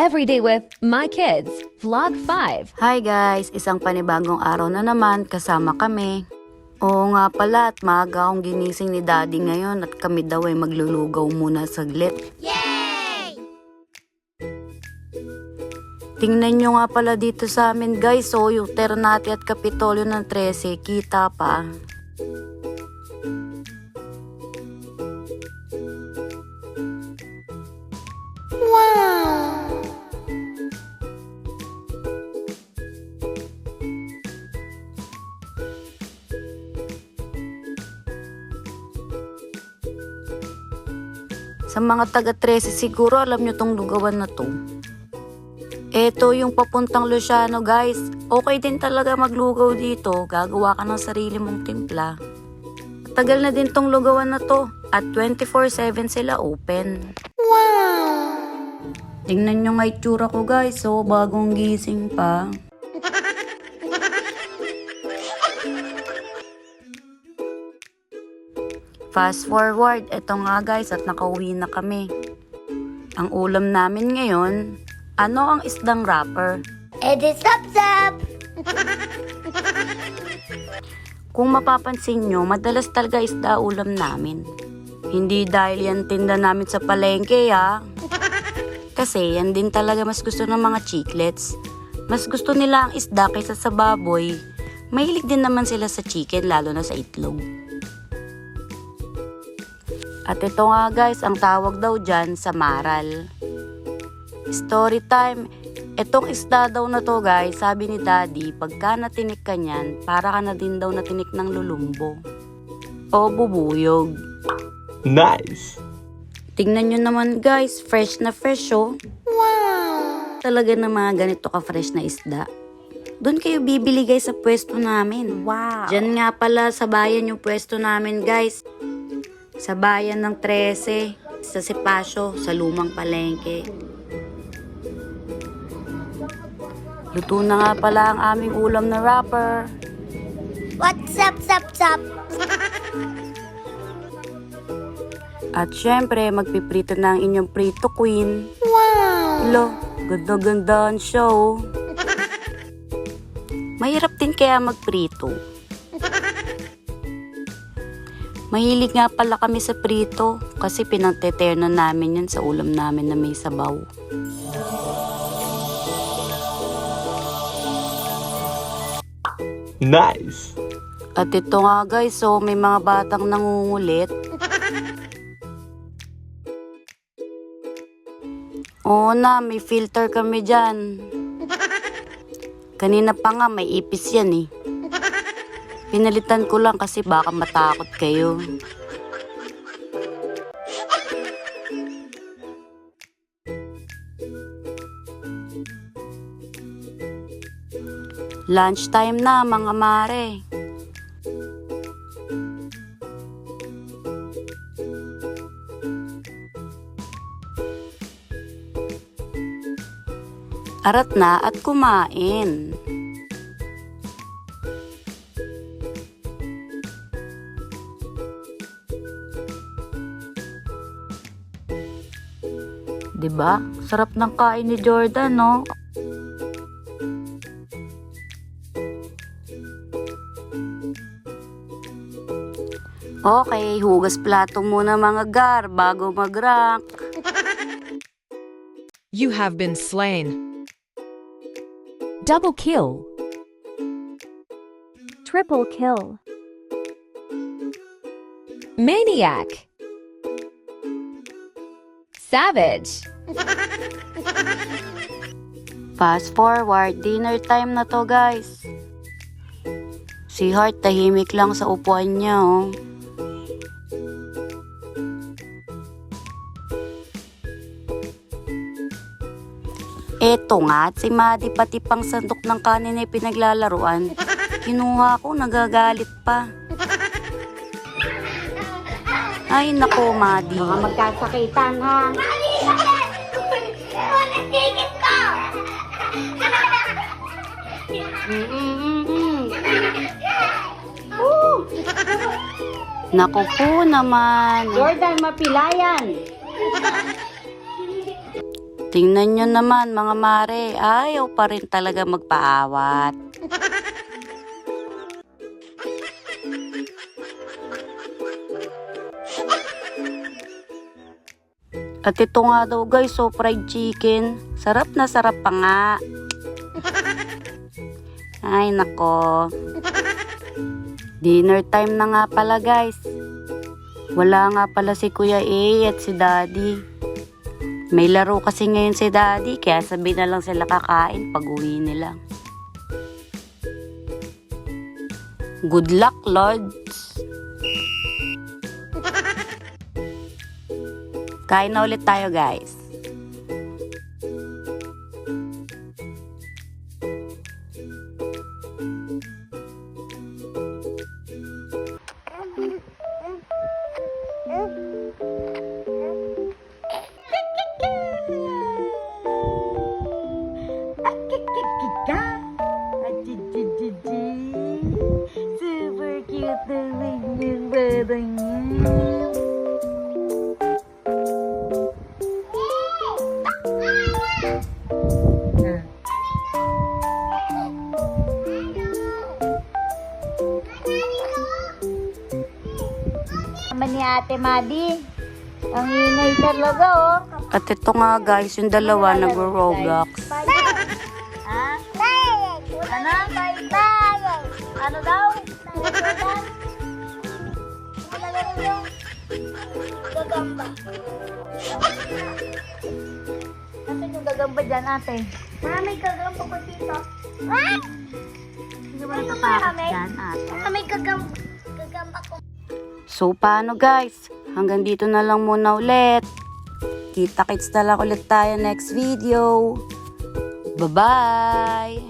Everyday with My Kids, Vlog 5. Hi guys! Isang panibagong araw na naman kasama kami. Oo nga pala at maaga akong ginising ni Daddy ngayon at kami daw ay maglulugaw muna saglit. Yay! Tingnan nyo nga pala dito sa amin guys, so yung Ternate at Kapitolyo ng 13, kita pa. Sa mga taga 13 siguro alam nyo tong lugawan na to. Eto yung papuntang Luciano guys. Okay din talaga maglugaw dito. Gagawa ka ng sarili mong timpla. Tagal na din tong lugawan na to. At 24/7 sila open. Wow! Tingnan nyo nga itsura ko guys. So bagong gising pa. Fast forward, eto nga guys at nakauwi na kami. Ang ulam namin ngayon, ano ang isdang wrapper? Edi sap-sap! Kung mapapansin nyo, madalas talaga isda ulam namin. Hindi dahil yan tinda namin sa palengke ha. Kasi yan din talaga mas gusto ng mga chiclets. Mas gusto nila ang isda kaysa sa baboy. Mahilig din naman sila sa chicken lalo na sa itlog. At ito nga guys, ang tawag daw dyan sa maral. Story time. Itong isda daw na to guys, sabi ni Daddy, pagka natinik ka niyan, para ka na din daw natinik ng lulumbo. O bubuyog. Nice! Tingnan nyo naman guys, fresh na fresh oh. Wow! Talaga na mga ganito ka fresh na isda. Doon kayo bibili guys sa pwesto namin. Wow! Diyan nga pala sa bayan yung pwesto namin guys. Sa bayan ng 13, sa Sipasyo, sa lumang palengke. Luto na nga pala ang aming ulam na wrapper. What's up, sap-sap? At syempre, magpiprito na ang inyong prito queen. Wow! Lo, ganda-gandaan siya oh. Mahirap din kaya magprito. Mahilig nga pala kami sa prito kasi pinagteterno namin yan sa ulam namin na may sabaw. Nice! At ito nga guys, so may mga batang nangungulit. Oo na, may filter kami dyan. Kanina pa nga may ipis yan eh. Pinalitan ko lang kasi baka matakot kayo. Lunchtime na mga mare. Arat na at kumain. Diba? Sarap ng kain ni Jordan, no? Okay, hugas plato muna mga gar bago mag-rank. You have been slain. Double kill. Triple kill. Maniac. Savage. Fast forward, dinner time na to guys. Si Heart tahimik lang sa upuan niya oh. Eto nga, at si Maddie pati pang sandok ng kanin ay pinaglalaruan. Kinuha ko, nagagalit pa. Ay nako Maddie. Baka magkasakitan ha. Tigit ko! Naku po naman. Jordan, mapilayan. Tingnan nyo naman mga mare, ayaw pa rin talaga magpaawat. At ito nga daw guys, so fried chicken. Sarap na sarap pa nga. Ay nako. Dinner time na nga pala guys. Wala nga pala si Kuya A at si Daddy. May laro kasi ngayon si Daddy, kaya sabi na lang sila kakain pag uwi nila. Good luck, Lords! Kain na ulit tayo, guys. Super cute naman yung barang niya. Naman ni Ate Madi. Ang ingay talaga, oh. At ito nga, guys, yung dalawa nag-Roblox. Ha? Ano? Ano daw? Gagamba. Nasaan yung gagamba dyan, ate? May gagamba ko dito. Hindi mo natatakot dyan, ate? May gagamba ko. So, paano guys? Hanggang dito na lang muna ulit. Kita-kits na lang ulit tayo next video. Bye-bye!